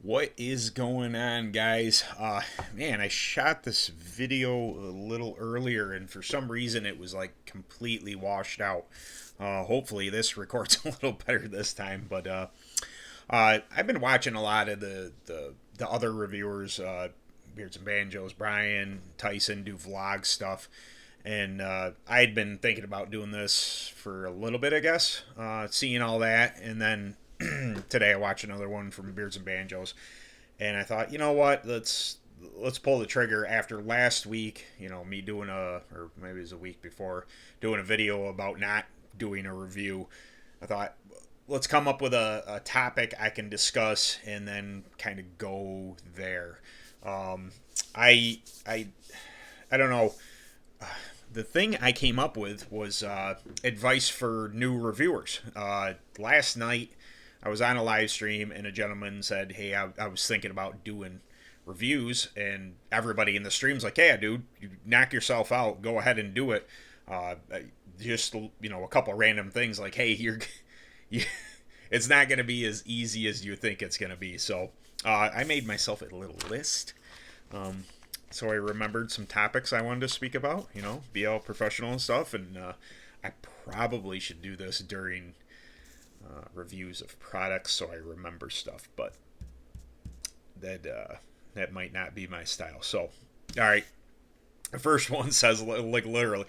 What is going on, guys? Man, I shot this video a little earlier, and for some reason it was like completely washed out. Hopefully, this records a little better this time. But I've been watching a lot of the other reviewers, Beards and Banjos, Brian, Tyson do vlog stuff, and I had been thinking about doing this for a little bit, I guess. Seeing all that, and then today I watched another one from Beards and Banjos, and I thought, you know what, let's pull the trigger after last week. Me doing or maybe it was a week before, doing a video about not doing a review. I thought, let's come up with a topic I can discuss and then kind of go there. Um, I I I don't know. The thing I came up with was advice for new reviewers. Last night, I was on a live stream and a gentleman said, "Hey, I was thinking about doing reviews," and everybody in the stream's like, "Yeah, dude, you knock yourself out. Go ahead and do it." Uh, just a couple random things like, "Hey, you, it's not going to be as easy as you think it's going to be." So I made myself a little list. Um, so I remembered some topics I wanted to speak about, be all professional and stuff. And I probably should do this during reviews of products so I remember stuff, but that might not be my style. So, all right. The first one says, like, literally,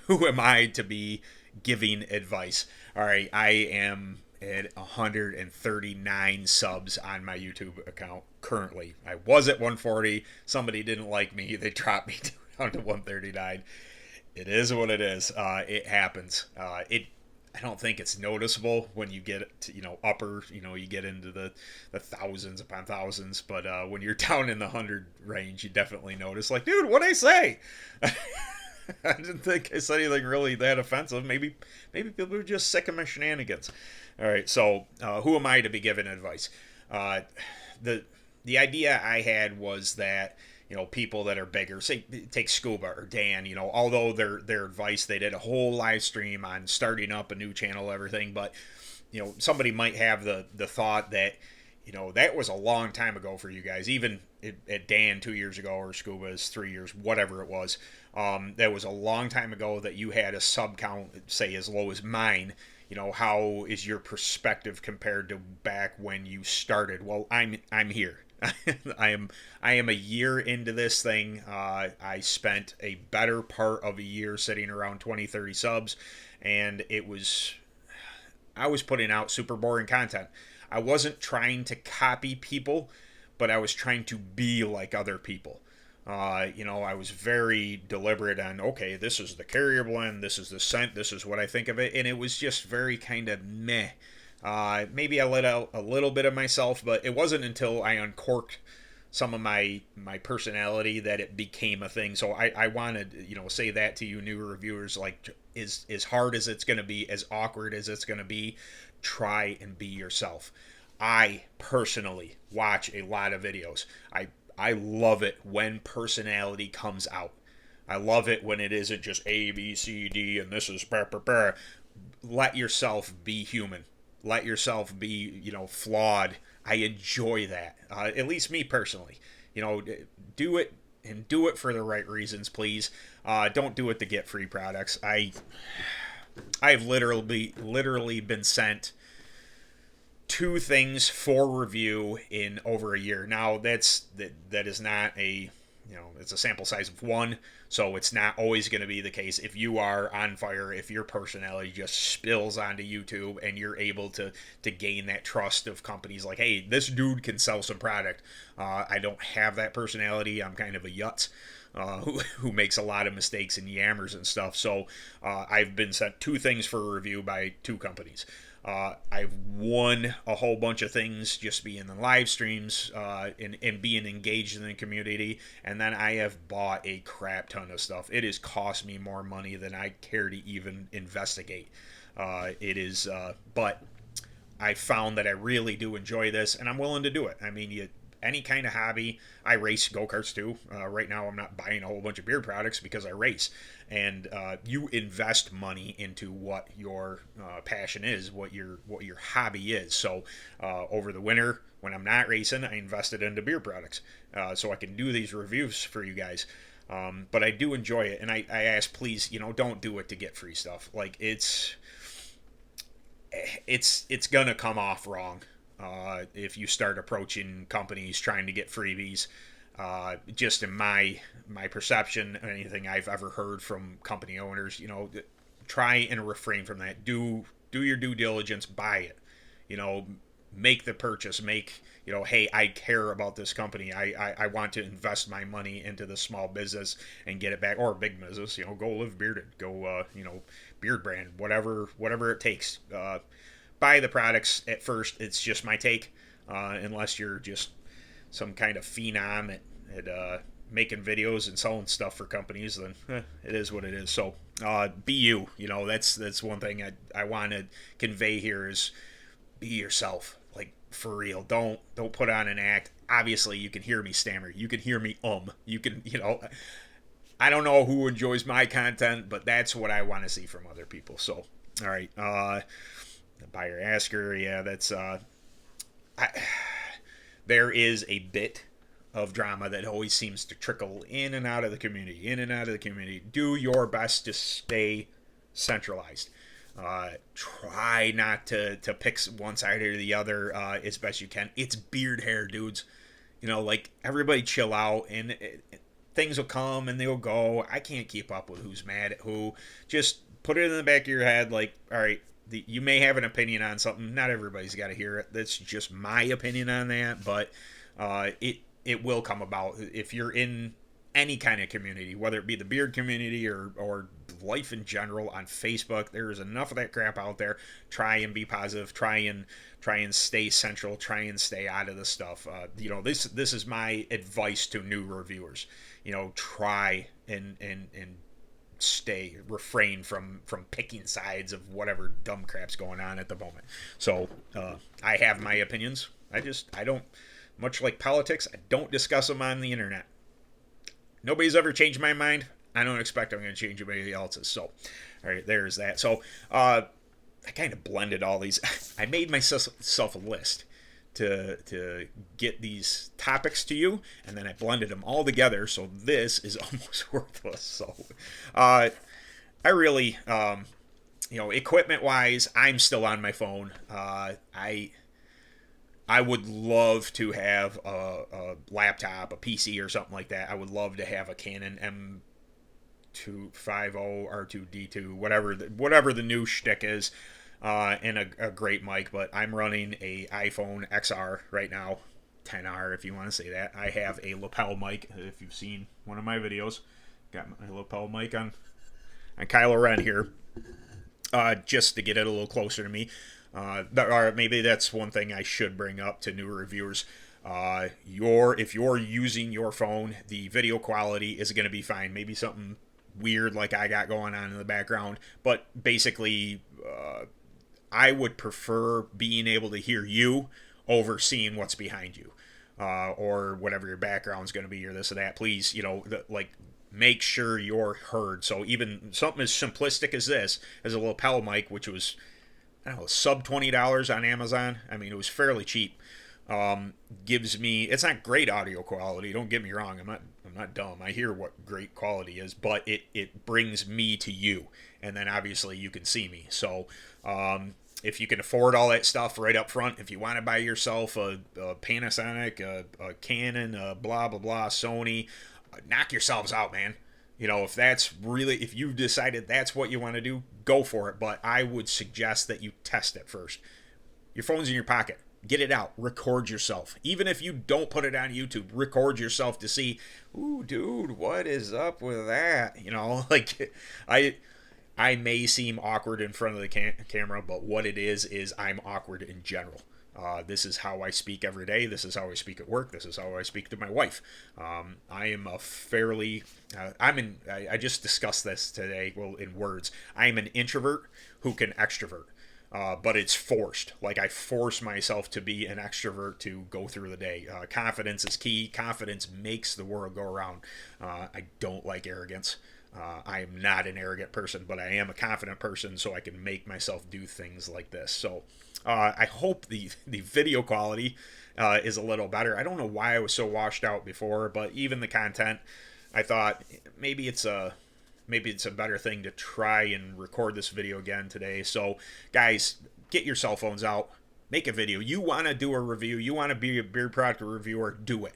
who am I to be giving advice? All right, I am at 139 subs on my YouTube account currently. I was at 140. Somebody didn't like me. They dropped me down to 139. It is what it is. It happens. I don't think it's noticeable when you get to, you get into the thousands upon thousands. But when you're down in the 100 range, you definitely notice, like, dude, what'd I say? I didn't think I said anything really that offensive. Maybe people are just sick of my shenanigans. All right, so who am I to be giving advice? Uh, the the idea I had was that people that are bigger, say take Scuba or Dan, although their advice, they did a whole live stream on starting up a new channel, everything, but somebody might have the thought that that was a long time ago for you guys, even at Dan 2 years ago, or Scuba's 3 years, whatever it was. That was a long time ago that you had a sub count, say, as low as mine. How is your perspective compared to back when you started? Well, I'm here. I am a year into this thing. I spent a better part of a year sitting around 20, 30 subs, and I was putting out super boring content. I wasn't trying to copy people, but I was trying to be like other people. I was very deliberate on, okay, this is the carrier blend, this is the scent, this is what I think of it, and it was just very kind of meh. Maybe I let out a little bit of myself, but it wasn't until I uncorked some of my personality that it became a thing. So I wanted say that to you newer reviewers, like, is as hard as it's going to be, as awkward as it's going to be, try and be yourself. I personally watch a lot of videos. I love it when personality comes out. I love it when it isn't just A, B, C, D, and this is brr, brr, brr. Let yourself be human. Let yourself be, flawed. I enjoy that. At least me personally. Do it, and do it for the right reasons, please. Don't do it to get free products. I've literally been sent two things for review in over a year. Now that is not a it's a sample size of one, so it's not always going to be the case. If you are on fire, if your personality just spills onto YouTube and you're able to gain that trust of companies, like, hey, this dude can sell some product. I don't have that personality. I'm kind of a yutz. Who makes a lot of mistakes and yammers and stuff. So I've been sent two things for a review by two companies. I've won a whole bunch of things just being in live streams, and being engaged in the community. And then I have bought a crap ton of stuff. It has cost me more money than I care to even investigate. But I found that I really do enjoy this, and I'm willing to do it. I mean, any kind of hobby. I race go-karts too. Right now I'm not buying a whole bunch of beer products because I race. And you invest money into what your passion is, what your hobby is. So over the winter when I'm not racing, I invested into beer products so I can do these reviews for you guys. But I do enjoy it, and I ask, please, don't do it to get free stuff. Like it's gonna come off wrong if you start approaching companies trying to get freebies. Just in my perception, anything I've ever heard from company owners, try and refrain from that. Do your due diligence, buy it. You know, make the purchase. Make hey, I care about this company. I want to invest my money into the small business and get it back, or big business. Go live bearded. Go Beard brand, whatever it takes. Buy the products at first. It's just my take. Unless you're just some kind of phenom at making videos and selling stuff for companies, then it is what it is. So be you. That's one thing I want to convey here is be yourself. Like, for real. Don't put on an act. Obviously, you can hear me stammer. You can hear me You can, I don't know who enjoys my content, but that's what I want to see from other people. So, all right. The buyer asker, yeah, that's there is a bit of drama that always seems to trickle in and out of the community, Do your best to stay centralized. Try not to pick one side or the other as best you can. It's beard hair, dudes. Like, everybody chill out, and things will come and they'll go. I can't keep up with who's mad at who. Just put it in the back of your head, like, all right, you may have an opinion on something. Not everybody's got to hear it. That's just my opinion on that. But it will come about if you're in any kind of community, whether it be the beard community or life in general on Facebook. There's enough of that crap out there. Try and be positive. Try and stay central. Try and stay out of the stuff. This is my advice to new reviewers. Try and refrain from picking sides of whatever dumb crap's going on at the moment. So I have my opinions. I don't, much like politics, I don't discuss them on the internet. Nobody's ever changed my mind. I don't expect I'm going to change anybody else's. So, all right, there's that. So I kind of blended all these. I made myself a list to get these topics to you, and then I blended them all together, so this is almost worthless. So I really, equipment wise, I'm still on my phone. I would love to have a laptop, a PC, or something like that. I would love to have a Canon M250 R2D2, whatever the new shtick is. And a great mic, but I'm running a iPhone XR right now, 10R if you want to say that. I have a lapel mic. If you've seen one of my videos, got my lapel mic on Kylo Ren here, just to get it a little closer to me. Or maybe that's one thing I should bring up to newer reviewers. If you're using your phone, the video quality is going to be fine. Maybe something weird like I got going on in the background, but basically, I would prefer being able to hear you over seeing what's behind you, or whatever your background's going to be, or this or that. Please, make sure you're heard. So even something as simplistic as this, as a lapel mic, which was, I don't know, sub $20 on Amazon. I mean, it was fairly cheap. Gives me, it's not great audio quality. Don't get me wrong. I'm not dumb. I hear what great quality is, but it brings me to you, and then obviously you can see me. So if you can afford all that stuff right up front, if you want to buy yourself a Panasonic, a Canon, a blah blah blah, Sony, knock yourselves out, man. If you've decided that's what you want to do, go for it. But I would suggest that you test it first. Your phone's in your pocket. Get it out. Record yourself. Even if you don't put it on YouTube, record yourself to see, ooh, dude, what is up with that? I may seem awkward in front of the camera, but what it is I'm awkward in general. This is how I speak every day. This is how I speak at work. This is how I speak to my wife. I am a fairly, I just discussed this today, well, in words. I am an introvert who can extrovert. but it's forced. Like I force myself to be an extrovert to go through the day. Confidence is key. Confidence makes the world go around. I don't like arrogance. I am not an arrogant person, but I am a confident person, so I can make myself do things like this. So I hope the video quality is a little better. I don't know why I was so washed out before, but even the content, I thought maybe it's a better thing to try and record this video again today. So guys, get your cell phones out, make a video. You want to do a review, you want to be a beard product reviewer, do it.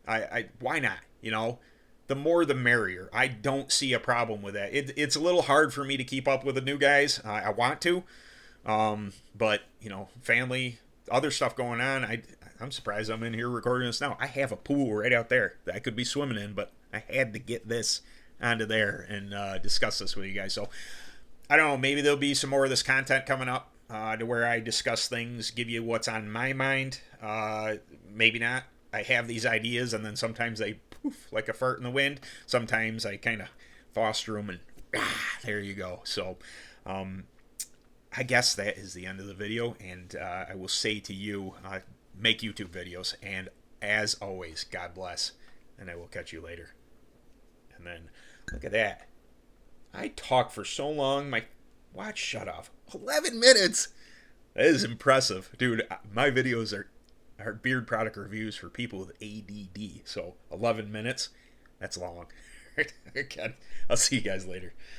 I why not? You know, the more the merrier. I don't see a problem with that. It's a little hard for me to keep up with the new guys. I want to, but you know, family, other stuff going on. I'm surprised I'm in here recording this now. I have a pool right out there that I could be swimming in, but I had to get this onto there and discuss this with you guys. So I don't know. Maybe there'll be some more of this content coming up to where I discuss things, give you what's on my mind. Maybe not. I have these ideas, and then sometimes they poof like a fart in the wind. Sometimes I kind of foster them, and there you go. So I guess that is the end of the video, and I will say to you, make YouTube videos, and as always, God bless, and I will catch you later. And then, look at that. I talk for so long, my watch shut off. 11 minutes! That is impressive. Dude, my videos are beard product reviews for people with ADD. So, 11 minutes, that's long. Again, I'll see you guys later.